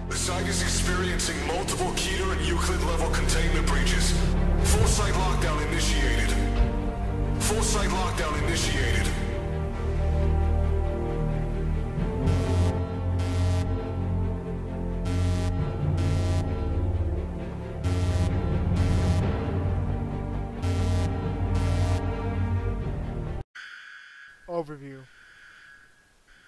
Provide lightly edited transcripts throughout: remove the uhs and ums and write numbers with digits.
The site is experiencing multiple Keter and Euclid level containment breaches. Full site lockdown initiated. Full site lockdown initiated. Overview.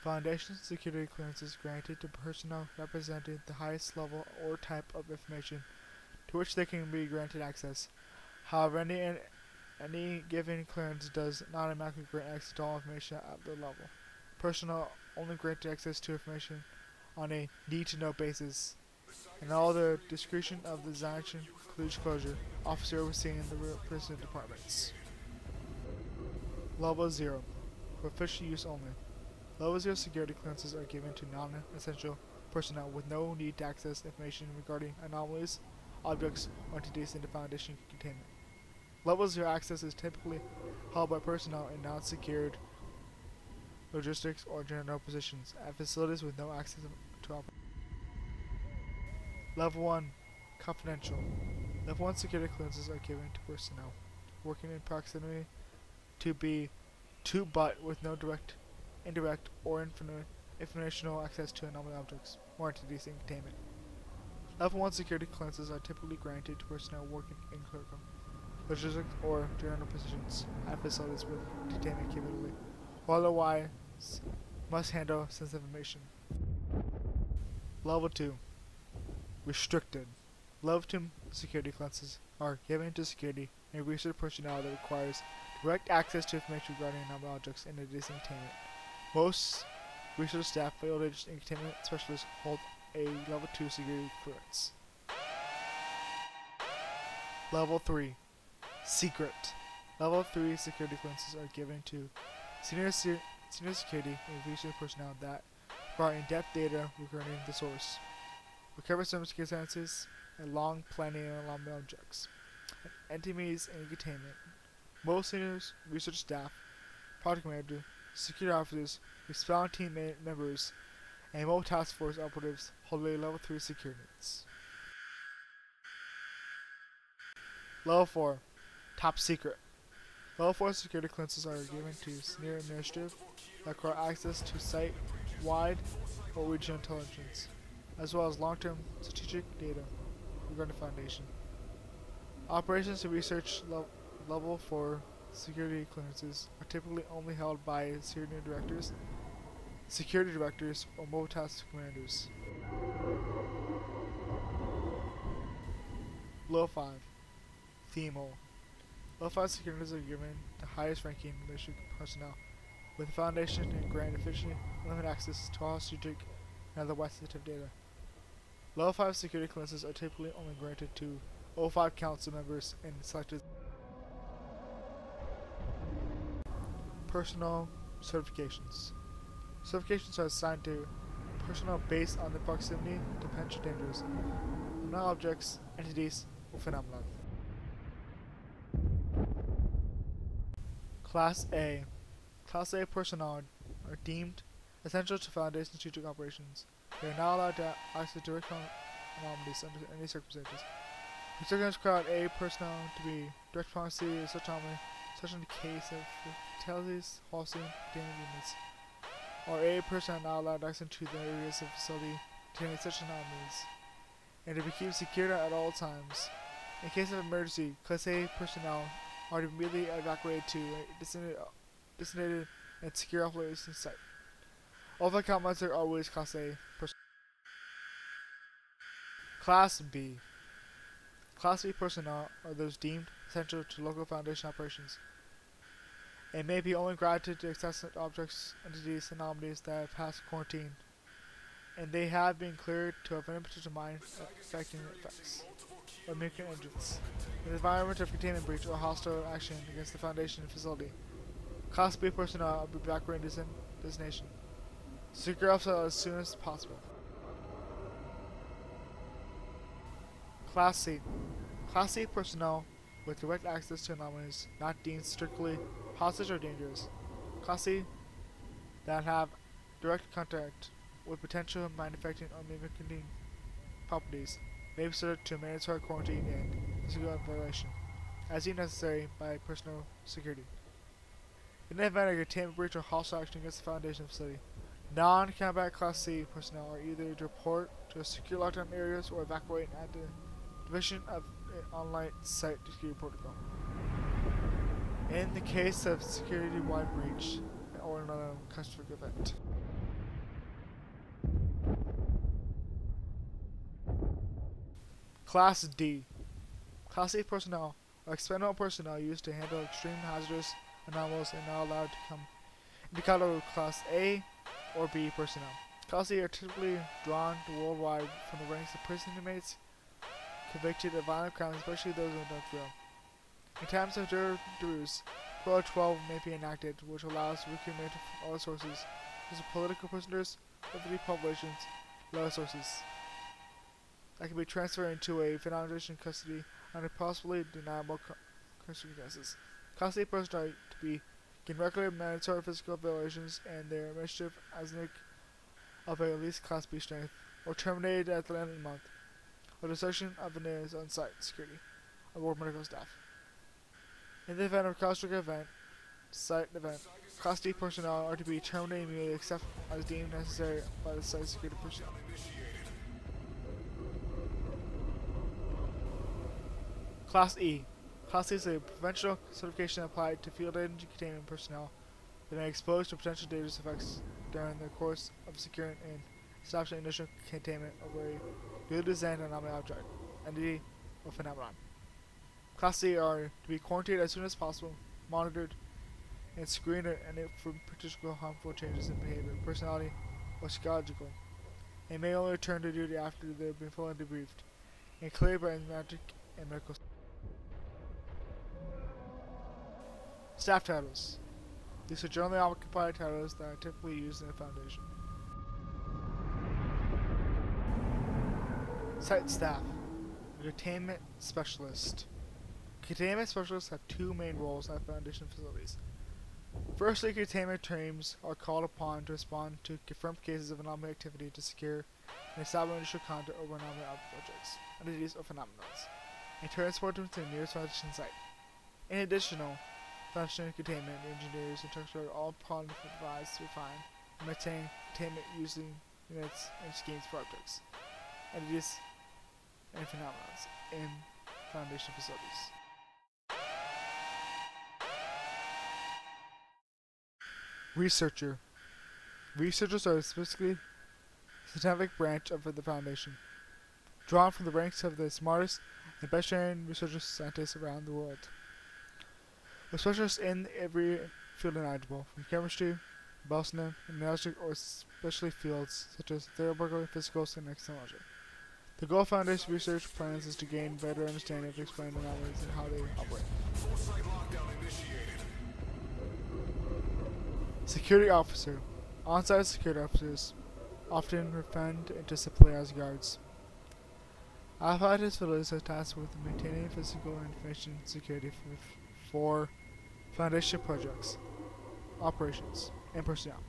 Foundation security clearances granted to personnel representing the highest level or type of information to which they can be granted access. However, any given clearance does not automatically grant access to all information at the level. Personnel only granted access to information on a need-to-know basis, and all the discretion of the designated closure officer overseeing the prison departments. Level 0. For official use only. Level 0 security clearances are given to non-essential personnel with no need to access information regarding anomalies, objects, or entities in the Foundation containment. Level 0 access is typically held by personnel in non-secured logistics or general positions at facilities with no access to operations. Level 1 confidential. Level 1 security clearances are given to personnel working in proximity to but with no direct, indirect, or informational access to anomalous objects or entities in containment. Level 1 security clearances are typically granted to personnel working in clerical, logistics, or general positions at facilities with containment capability, or otherwise must handle sensitive information. Level 2 restricted. Level 2 security clearances are given to security and research personnel that requires direct access to information regarding anomalous objects in adjacent containment. Most research staff, field-aged and containment specialists hold a Level 2 security clearance. Level 3 secret. Level 3 security clearances are given to senior security and research personnel that require in-depth data regarding the source, recover circumstances, and long planning on anomalous objects, and entities in containment. Most senior research staff, project manager, security officers, responding team members, and mobile task force operatives hold a Level 3 security clearance. Level 4 top secret. Level 4 security clearances are given to senior administrative that require access to site-wide or regional intelligence, as well as long-term strategic data regarding the Foundation. Operations and research level 4 security clearances are typically only held by security directors, or mobile task commanders. Level 5 female. Level 5 securities are given to highest ranking leadership personnel with the Foundation and grant efficient unlimited access to all strategic and otherwise sensitive data. Level 5 security clearances are typically only granted to O5 council members and selected. Personnel certifications. Certifications are assigned to personnel based on the proximity to potential dangers, anomalous objects, entities, or phenomena. Class A. Class A personnel are deemed essential to Foundation strategic operations. They are not allowed to access direct anomalies under any circumstances. Restrictions require A personnel to be direct proximity to such anomaly, such in the case of fatalities, halting, damage units, or A personnel not allowed access to the areas of facility containing such anomalies, and to be kept secure at all times. In case of emergency, Class A personnel are to be immediately evacuated to a designated and secure operation site. All of the account members are always Class A personnel. Class B. Class B personnel are those deemed essential to local Foundation operations, and may be only granted to access objects, entities, and anomalies that have passed quarantine, and they have been cleared to have any potential mind-affecting effects or making engines in the environment of containment breach or hostile action against the Foundation facility. Class B personnel will be evacuated in destination. Secure officer as soon as possible. Class C. Class C personnel with direct access to anomalies not deemed strictly hostage or dangerous. Class C that have direct contact with potential mind-affecting or mimicking properties may be subject to mandatory quarantine and physical evaluation, as deemed necessary by personal security. In the event of a containment breach or hostile action against the Foundation facility, non-combat Class C personnel are either to report to secure lockdown areas or evacuate at the Division of Online Site Security Protocol. In the case of security-wide breach or another catastrophic event. Class D. Class D personnel are expendable personnel used to handle extreme hazardous anomalous and not allowed to come into category with Class A or B personnel. Class D are typically drawn worldwide from the ranks of prison inmates convicted of violent crimes, especially those on death row. In times of duress, Protocol 12 may be enacted, which allows recruitment from other sources, such as political prisoners, refugee populations, and other sources that can be transferred into a Foundation custody under possibly deniable circumstances. Class A personnel are to be given regular mandatory physical evaluations and their administrative as of at least Class B strength, or terminated at the end of the month, or desertion of an on-site security or medical staff. In the event of a catastrophic event, Class D personnel are to be terminated immediately except as deemed necessary by the site security personnel. Class E. Class E is a provincial certification applied to field agent containment personnel that may be exposed to potential dangerous effects during the course of securing and establishing initial containment of a newly designed anomalous object, entity, or phenomenon. Class C are to be quarantined as soon as possible, monitored, and screened for potential harmful changes in behavior, personality, or psychological, and may only return to duty after they have been fully debriefed and cleared by magic and medical staff titles. These are generally occupied titles that are typically used in the Foundation. Site staff. A containment specialist. Containment specialists have two main roles at Foundation facilities. Firstly, containment teams are called upon to respond to confirmed cases of anomalous activity to secure and establish initial contact over anomalous objects, entities, or phenomena, and transport them to the nearest Foundation site. In addition, Foundation containment engineers and technical are all product advised to refine and maintain containment using units and schemes for objects, entities, and phenomena in Foundation facilities. Researcher. Researchers are a specifically scientific branch of the Foundation, drawn from the ranks of the smartest and best-trained researchers scientists around the world. With specialists in every field knowledgeable, from chemistry, botany, analytic, or especially fields such as theoretical, physical, and technology. The goal of Foundation research plans is to gain better understanding of explained anomalies and how they operate. Security officer. On-site security officers, often referred into simply as guards. Outside facilities are tasked with maintaining physical and information security for Foundation projects, operations, and personnel.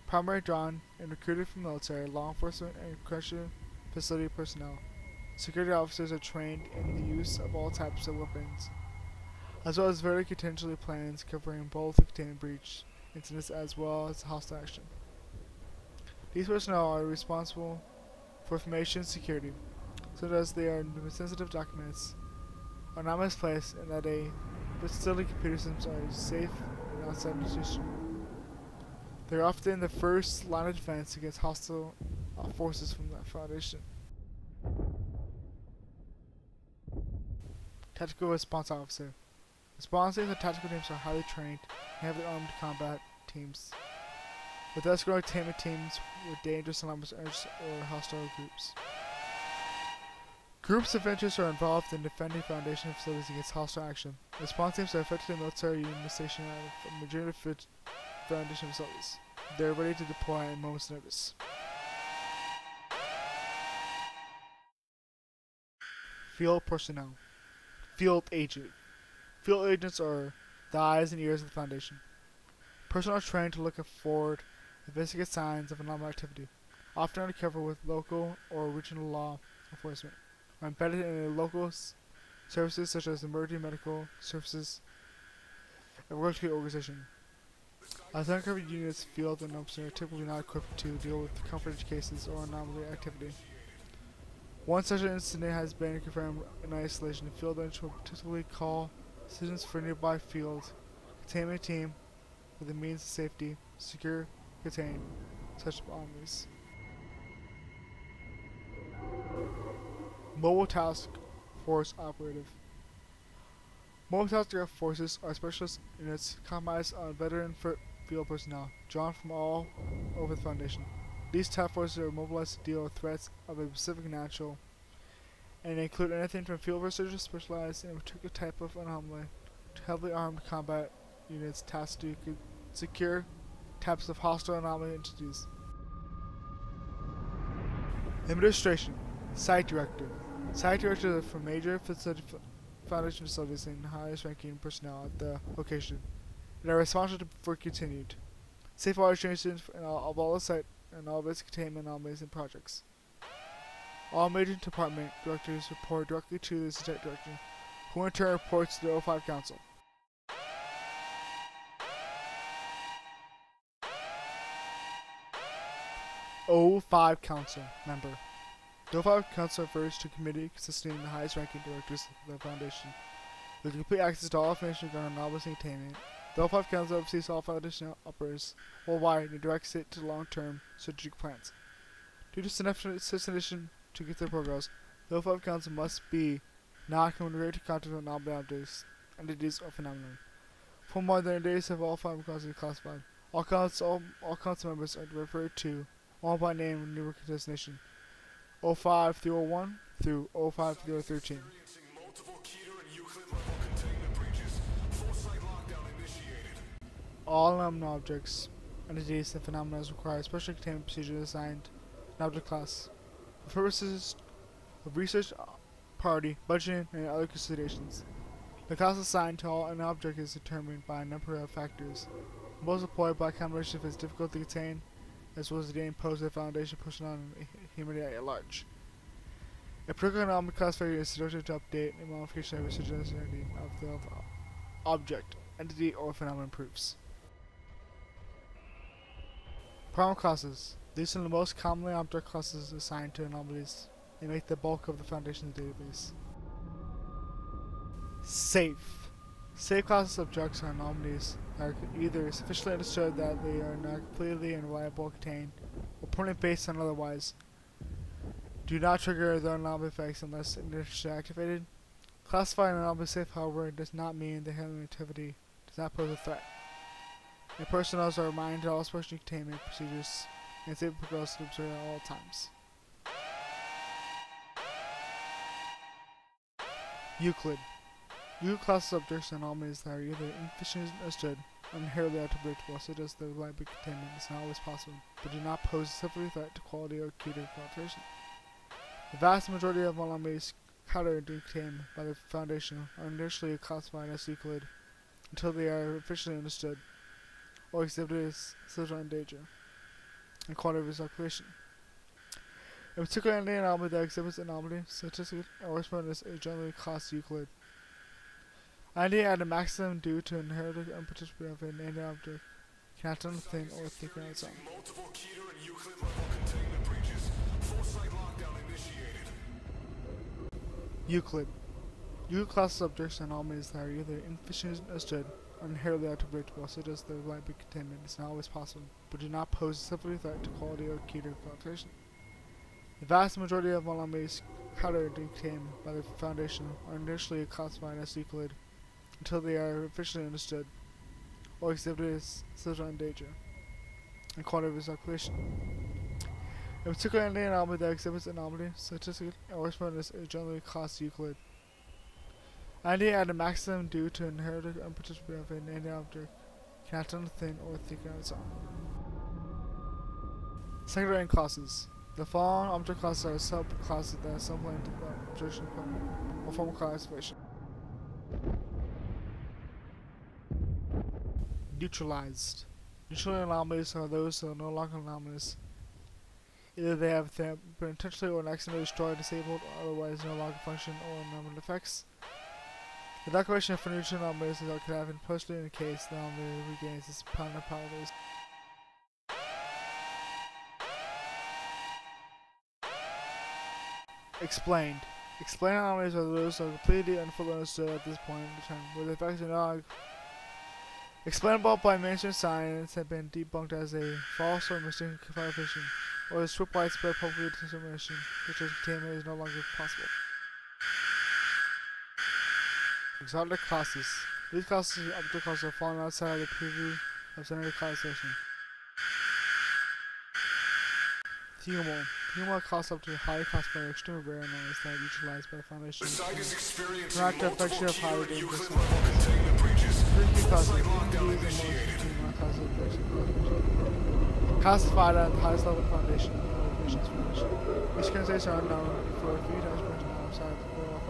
Primarily drawn and recruited from military, law enforcement, and correctional facility personnel. Security officers are trained in the use of all types of weapons, as well as very contingency plans covering both the containment breach incidents as well as hostile action. These personnel are responsible for information security, such as they are sensitive documents are not misplaced and that a facility computer systems are safe and outside institution. They are often the first line of defense against hostile forces from the Foundation. Tactical Response Officer. Response teams and tactical teams are highly trained and heavily armed combat teams, with escorting containment teams with dangerous anomalous or hostile groups. Groups of interest are involved in defending Foundation facilities against hostile action. Response teams are effective military units stationed at a majority of Foundation facilities. They are ready to deploy at a moment's notice. Field personnel. Field agent. Field agents are the eyes and ears of the Foundation. Personnel are trained to look forward and investigate signs of anomalous activity, often undercover with local or regional law enforcement, are embedded in local services such as emergency medical services and regulatory organization. As uncovered units, field and officers are typically not equipped to deal with confidential cases or anomaly activity. One such incident has been confirmed in isolation. The field agents will typically call citizens for a nearby field containment team with the means of safety, secure, contain such anomalies. Mobile Task Force Operative. Mobile Task Forces are specialist units comprised of veteran field personnel drawn from all over the Foundation. These task forces are mobilized to deal with threats of a specific nature, and they include anything from field researchers specialized in a particular type of anomaly to heavily armed combat units tasked to secure types of hostile anomaly entities. Administration. Site Director. Site Director for major Foundation facilities and highest ranking personnel at the location, and are responsible for continued safe operations of all the site and all of its containment anomalies and projects. All major department directors report directly to the Site Director, who in turn reports to the O5 Council. O5 Council Member. The O5 Council refers to a committee consisting of the highest ranking directors of the Foundation, with complete access to all information regarding anomalies and containment. The O5 Council oversees all Foundation operators worldwide and directs it to long-term strategic plans. Due to significant to get their progress, the O5 Council must be not come into direct contact with anomaly objects, entities, or phenomena. For more than a day, have all 5 councils classified. All council members are referred to all by name and numeric designation. 05 through 01 through 05 through 13. All anomalous objects, entities, and phenomena require special containment procedures assigned an object class for purposes of research, priority, budgeting, and other considerations. The class assigned to an object is determined by a number of factors, most employed by a combination of its difficulty to contain, as well as the day imposed by the Foundation personnel and humanity at large. A particular anomaly classifier is subject to update and modification of research identity of the object, entity, or phenomenon proofs. Problem classes. These are the most commonly object classes assigned to anomalies. They make the bulk of the Foundation's database. Safe. Safe classes of objects are anomalies that are either sufficiently understood that they are not completely and reliable contained, or permanently based on otherwise. Do not trigger the anomaly effects unless initially activated. Classifying an anomaly safe, however, does not mean the handling activity does not pose a threat. The personnel are reminded of all special containment procedures and safe progress to observe at all times. Euclid. Euclid classes of objects and anomalies that are either insufficiently understood or inherently unpredictable, such as the reliable containment is not always possible, but do not pose a significant threat to quality or key to cooperation. The vast majority of anomalies countered and contained by the Foundation are initially classified as Euclid until they are officially understood or exhibited as significant danger and quality of recalculation. In particular, any anomaly that exhibits anomaly, statistic, or response is generally classed Euclid. Any at a maximum due to inherent unpredictability of an any object cannot do anything or think on its own. Euclid. Euclid classes of objects and anomalies that are either insufficiently understood or inherently unpredictable, such as the reliable containment is not always possible, but do not pose a significant threat to quality or key to cooperation. The vast majority of anomalies countered and contained by the Foundation are initially classified as Euclid until they are officially understood or exhibited as significant danger and quality of recalculation. In particular, any anomaly that exhibits anomaly, statistic, or response is generally classed Euclid. Any at a maximum due to inherent unpredictability of an any object cannot do anything or think on its own. Secondary classes. The following object classes are subclasses that are supplemented to the objection component or formal classification. Neutralized. Neutral anomalies are those that are no longer anomalous Either they have been intentionally or accidentally destroyed, disabled, or otherwise no longer function, or anomalous effects. The declaration of future anomalies could happen postally in the case the anomaly regains its pattern properties. Explained. Explained anomalies are those that are completely and fully understood at this point in time, where the effects are not explainable by mainstream science have been debunked as a false or mistaken confirmation, or a swift widespread public dissemination, which is containment is no longer possible. Exotic classes. These classes of object classes are falling outside of the preview of standard classification. Themal. Themal class up to high classified extremely rare anomalies that are utilized by the Foundation. The site is experiencing Not the multiple affection of highly Keter and dangerous Euclid level containment breaches. Full-site lockdown initiated. Classified at the highest level of the Foundation. These concepts are unknown for a few times mentioned outside the world.